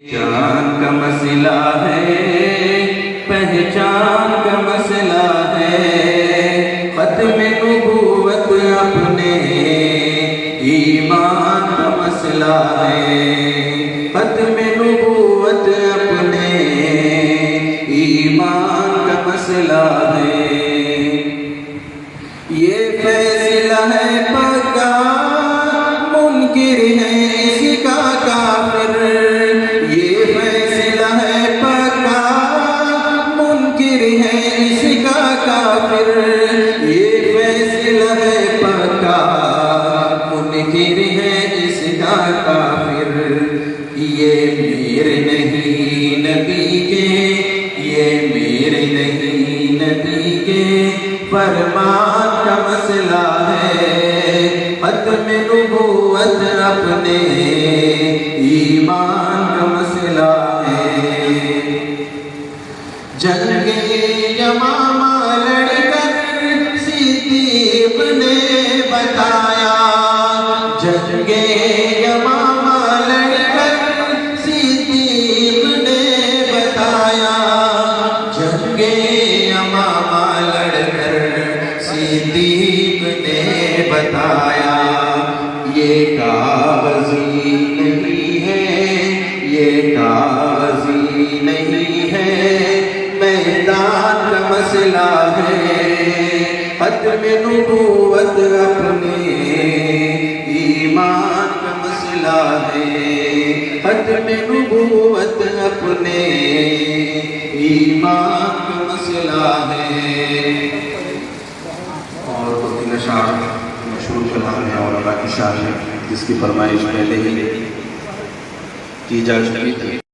جان کا مسئلہ ہے، پہچان کا مسئلہ ہے، ختم نبوت اپنے ایمان کا مسئلہ ہے، ختم نبوت اپنے ایمان کا مسئلہ ہے۔ یہ فیصلہ ہے پکا، منکر ہے اس کا کافر۔ یہ فیصلہ ہے پکا، منکر ہے اس کا کافر۔ یہ فیصلہ ہے پکا، منکر ہے اس کا کافر۔ یہ میرے نہیں نبی کے، یہ میرے نہیں نبی کے فرمان کا مسئلہ ہے، ختم نبوت اپنے ایمان کا مسئلہ ہے۔ جنگ یمامہ لڑ کر صدیق نے بتایا، جنگ یمامہ لڑ کر صدیق نے بتایا، جنگ یمامہ لڑ کر صدیق نے بتایا۔ یہ کاغذی نہیں ہے، یہ کاغذی نہیں ہے، میدان کا مسئلہ ہے، ختم نبوت اپنے ایمان کا مسئلہ ہے، ختم نبوت اپنے ایمان کا مسئلہ ہے۔ اور دو تین اشعار مشہور کلام ہے اور اللہ کی شان ہے، جس کی فرمائش پہلے ہی کی جا چکی تھی۔